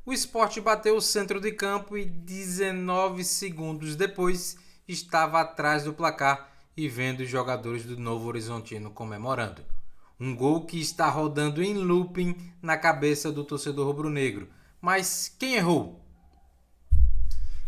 O Sport bateu o centro de campo e 19 segundos depois estava atrás do placar e vendo os jogadores do Novo Horizontino comemorando. Um gol que está rodando em looping na cabeça do torcedor rubro-negro. Mas quem errou?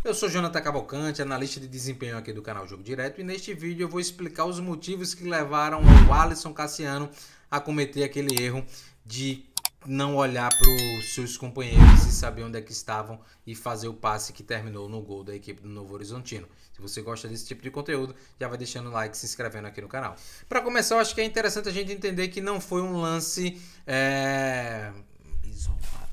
Eu sou Jonathan Cavalcante, analista de desempenho aqui do canal Jogo Direto, e neste vídeo eu vou explicar os motivos que levaram o Alisson Cassiano a cometer aquele erro de não olhar para os seus companheiros e saber onde é que estavam e fazer o passe que terminou no gol da equipe do Novo Horizontino. Se você gosta desse tipo de conteúdo, já vai deixando o like e se inscrevendo aqui no canal. Para começar, eu acho que é interessante a gente entender que não foi um lance isolado.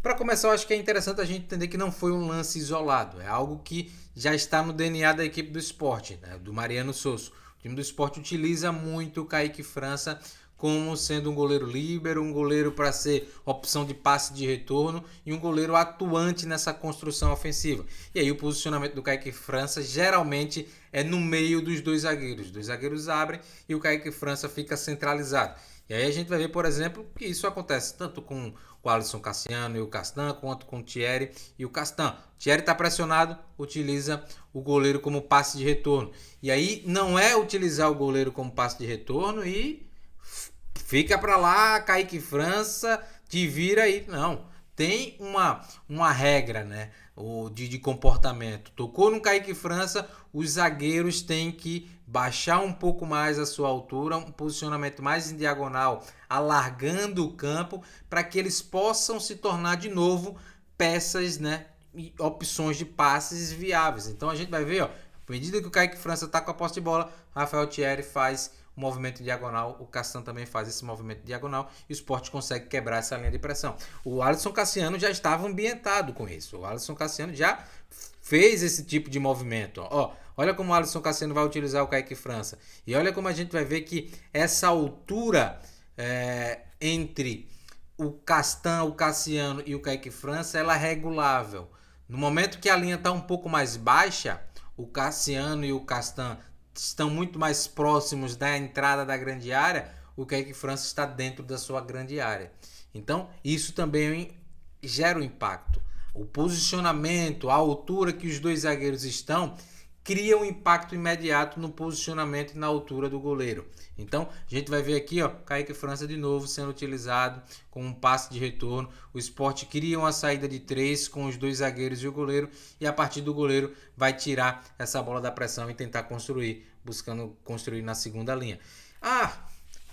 Para começar, eu acho que é interessante a gente entender que não foi um lance isolado. É algo que já está no DNA da equipe do Sport, né? Do Mariano Sosso. O time do Sport utiliza muito o Kaique França como sendo um goleiro líbero, um goleiro para ser opção de passe de retorno e um goleiro atuante nessa construção ofensiva. E aí o posicionamento do Kaique França geralmente é no meio dos dois zagueiros. Os dois zagueiros abrem e o Kaique França fica centralizado. E aí a gente vai ver, por exemplo, que isso acontece tanto com o Alisson Cassiano e o Castan, quanto com o Thierry e o Castan. O Thierry está pressionado, utiliza o goleiro como passe de retorno. E aí não é utilizar o goleiro como passe de retorno e fica para lá, Kaique França, te vira aí. Não, tem uma regra, né, de comportamento. Tocou no Kaique França, os zagueiros têm que baixar um pouco mais a sua altura, um posicionamento mais em diagonal, alargando o campo, para que eles possam se tornar de novo peças, né, e opções de passes viáveis. Então a gente vai ver, ó, à medida que o Kaique França está com a posse de bola, Rafael Thierry faz o movimento diagonal, o Castan também faz esse movimento diagonal e o Sport consegue quebrar essa linha de pressão. O Alisson Cassiano já estava ambientado com isso. O Alisson Cassiano já fez esse tipo de movimento. Ó, olha como o Alisson Cassiano vai utilizar o Kaique França. E olha como a gente vai ver que essa altura entre o Castan, o Cassiano e o Kaique França, ela é regulável. No momento que a linha está um pouco mais baixa, o Cassiano e o Castan estão muito mais próximos da entrada da grande área, o Kaique França está dentro da sua grande área. Então, isso também gera um impacto. O posicionamento, a altura que os dois zagueiros estão, cria um impacto imediato no posicionamento e na altura do goleiro. Então, a gente vai ver aqui, ó, Kaique França de novo sendo utilizado com um passe de retorno. O Sport cria uma saída de 3 com os dois zagueiros e o goleiro, e a partir do goleiro vai tirar essa bola da pressão e tentar construir, buscando construir na segunda linha.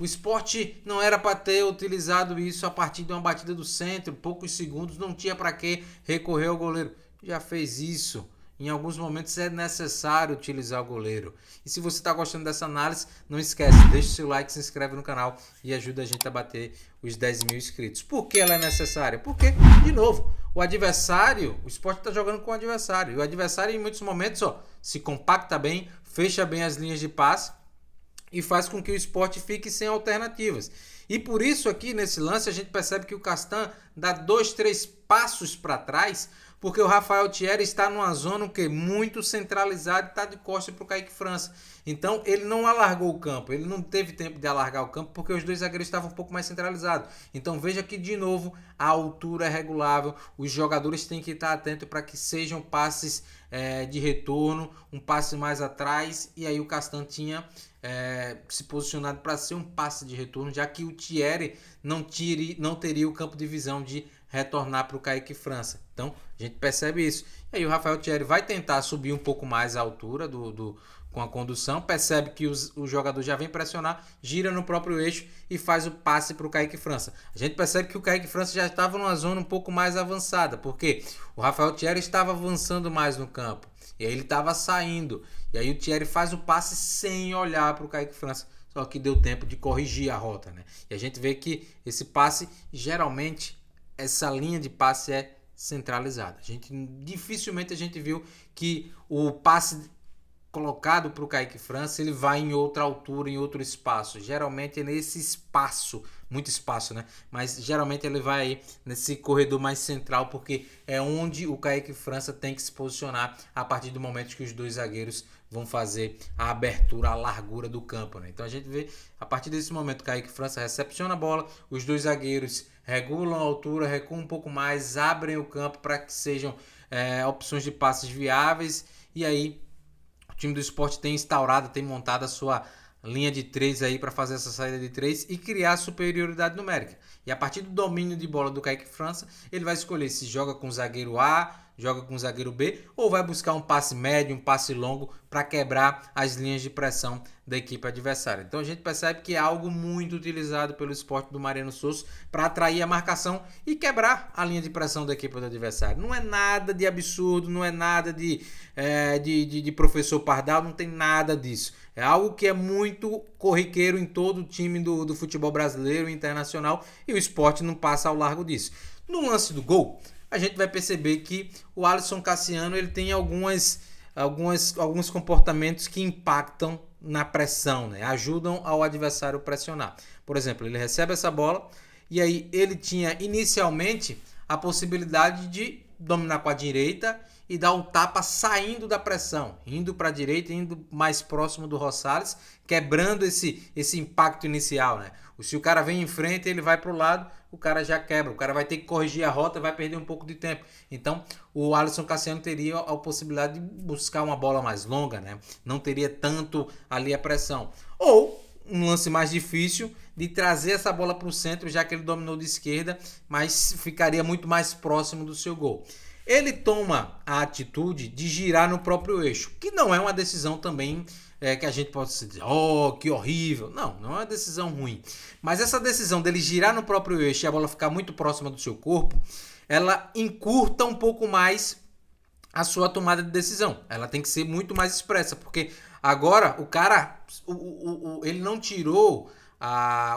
O Sport não era para ter utilizado isso a partir de uma batida do centro, poucos segundos, não tinha para que recorrer ao goleiro. Já fez isso. Em alguns momentos é necessário utilizar o goleiro. E se você está gostando dessa análise, não esquece, deixa o seu like, se inscreve no canal e ajuda a gente a bater os 10 mil inscritos. Por que ela é necessária? Porque, de novo, o adversário, o Sport está jogando com o adversário. E o adversário, em muitos momentos, ó, se compacta bem, fecha bem as linhas de passe e faz com que o Sport fique sem alternativas. E por isso aqui, nesse lance, a gente percebe que o Castan dá 2, 3 passos para trás, porque o Rafael Thierry está numa zona que muito centralizada e está de costas para o Kaique França. Então ele não alargou o campo, ele não teve tempo de alargar o campo porque os dois zagueiros estavam um pouco mais centralizados. Então veja que de novo a altura é regulável, os jogadores têm que estar atentos para que sejam passes de retorno, um passe mais atrás, e aí o Castan tinha se posicionado para ser um passe de retorno, já que o Thierry não teria o campo de visão de retornar para o Kaique França. Então a gente percebe isso. E aí o Rafael Thierry vai tentar subir um pouco mais a altura com a condução, percebe que o jogador já vem pressionar, gira no próprio eixo e faz o passe para o Kaique França. A gente percebe que o Kaique França já estava numa zona um pouco mais avançada, porque o Rafael Thierry estava avançando mais no campo e aí ele estava saindo. E aí o Thierry faz o passe sem olhar para o Kaique França, só que deu tempo de corrigir a rota, né? E a gente vê que esse passe, geralmente, essa linha de passe é centralizada. Dificilmente a gente viu que o passe colocado para o Kaique França, ele vai em outra altura, em outro espaço. Geralmente é nesse espaço, muito espaço, né? Mas geralmente ele vai aí nesse corredor mais central, porque é onde o Kaique França tem que se posicionar a partir do momento que os dois zagueiros vão fazer a abertura, a largura do campo, né? Então a gente vê, a partir desse momento, Kaique França recepciona a bola, os dois zagueiros regulam a altura, recuam um pouco mais, abrem o campo para que sejam opções de passes viáveis, e aí o time do Sport tem instaurado, tem montado a sua linha de 3 aí para fazer essa saída de 3 e criar superioridade numérica. E a partir do domínio de bola do Kaique França, ele vai escolher se joga com o zagueiro A, joga com o zagueiro B, ou vai buscar um passe médio, um passe longo para quebrar as linhas de pressão da equipe adversária. Então a gente percebe que é algo muito utilizado pelo Sport do Mariano Souza para atrair a marcação e quebrar a linha de pressão da equipe do adversário. Não é nada de absurdo, não é nada de professor Pardal, não tem nada disso. É algo que é muito corriqueiro em todo o time do futebol brasileiro e internacional, e o Sport não passa ao largo disso. No lance do gol, a gente vai perceber que o Alisson Cassiano ele tem alguns comportamentos que impactam na pressão, né? Ajudam ao adversário pressionar. Por exemplo, ele recebe essa bola e aí ele tinha inicialmente a possibilidade de dominar com a direita e dar o tapa saindo da pressão, indo para a direita, indo mais próximo do Rosales, quebrando esse impacto inicial, né? Se o cara vem em frente, ele vai para o lado, o cara já quebra, o cara vai ter que corrigir a rota, vai perder um pouco de tempo. Então, o Alisson Cassiano teria a possibilidade de buscar uma bola mais longa, né? Não teria tanto ali a pressão. Ou um lance mais difícil de trazer essa bola para o centro, já que ele dominou de esquerda, mas ficaria muito mais próximo do seu gol. Ele toma a atitude de girar no próprio eixo, que não é uma decisão também que a gente pode dizer, oh, que horrível. Não é uma decisão ruim. Mas essa decisão dele girar no próprio eixo e a bola ficar muito próxima do seu corpo, ela encurta um pouco mais a sua tomada de decisão. Ela tem que ser muito mais expressa, porque agora o cara, ele não tirou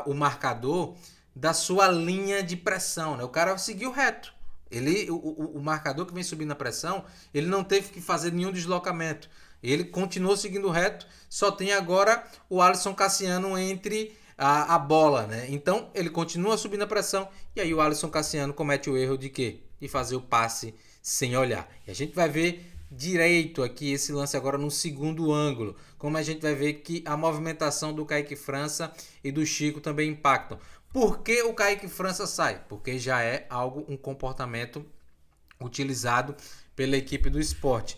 o marcador da sua linha de pressão, né? O cara seguiu reto. O marcador que vem subindo na pressão, ele não teve que fazer nenhum deslocamento. Ele continuou seguindo reto, só tem agora o Alisson Cassiano entre a bola, né? Então ele continua subindo a pressão e aí o Alisson Cassiano comete o erro de quê? De fazer o passe sem olhar. E a gente vai ver direito aqui esse lance agora no segundo ângulo, como a gente vai ver que a movimentação do Kaique França e do Chico também impactam. Por que o Kaique França sai? Porque já é um comportamento utilizado pela equipe do Sport.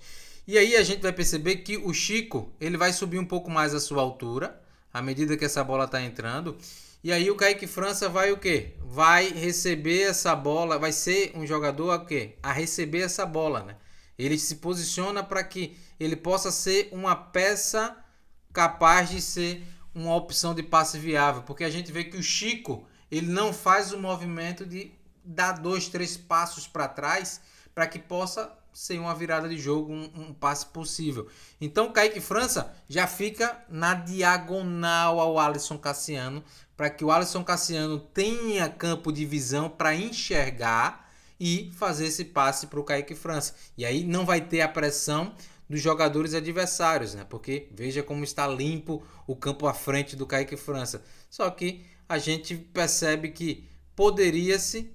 E aí a gente vai perceber que o Chico ele vai subir um pouco mais a sua altura à medida que essa bola está entrando. E aí o Kaique França vai o quê? Vai receber essa bola, vai ser um jogador o quê? A receber essa bola, né? Ele se posiciona para que ele possa ser uma peça capaz de ser uma opção de passe viável, porque a gente vê que o Chico ele não faz o movimento de dar 2, 3 passos para trás para que possa ser uma virada de jogo, um passe possível. Então o Kaique França já fica na diagonal ao Alisson Cassiano, para que o Alisson Cassiano tenha campo de visão para enxergar e fazer esse passe para o Kaique França. E aí não vai ter a pressão dos jogadores adversários, né? Porque veja como está limpo o campo à frente do Kaique França. Só que a gente percebe que poderia-se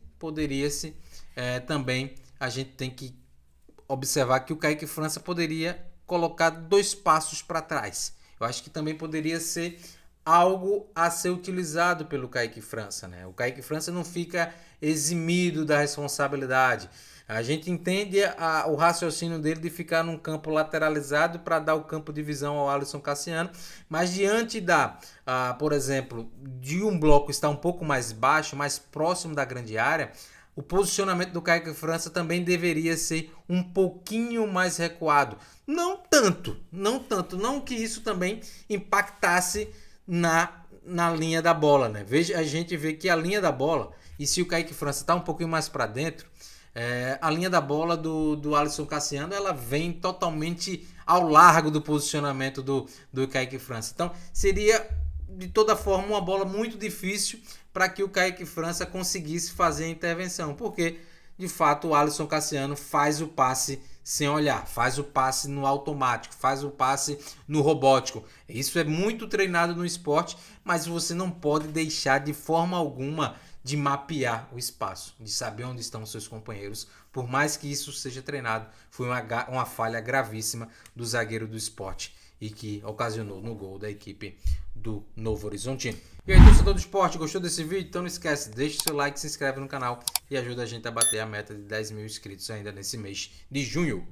também, a gente tem que observar que o Kaique França poderia colocar 2 passos para trás. Eu acho que também poderia ser algo a ser utilizado pelo Kaique França, né? O Kaique França não fica eximido da responsabilidade. A gente entende o raciocínio dele de ficar num campo lateralizado para dar o campo de visão ao Alisson Cassiano, mas diante por exemplo, de um bloco estar um pouco mais baixo, mais próximo da grande área, o posicionamento do Kaique França também deveria ser um pouquinho mais recuado. Não tanto, que isso também impactasse na linha da bola, né? A gente vê que a linha da bola, e se o Kaique França está um pouquinho mais para dentro, a linha da bola do Alisson Cassiano ela vem totalmente ao largo do posicionamento do Kaique França. Então seria de toda forma uma bola muito difícil para que o Kaique França conseguisse fazer a intervenção, porque de fato o Alisson Cassiano faz o passe sem olhar, faz o passe no automático, faz o passe no robótico. Isso é muito treinado no esporte, mas você não pode deixar de forma alguma de mapear o espaço, de saber onde estão os seus companheiros, por mais que isso seja treinado. Foi uma falha gravíssima do zagueiro do Sport e que ocasionou no gol da equipe do Novo Horizontino. E aí, torcedor do esporte, gostou desse vídeo? Então não esquece, deixa o seu like, se inscreve no canal e ajuda a gente a bater a meta de 10 mil inscritos ainda nesse mês de junho.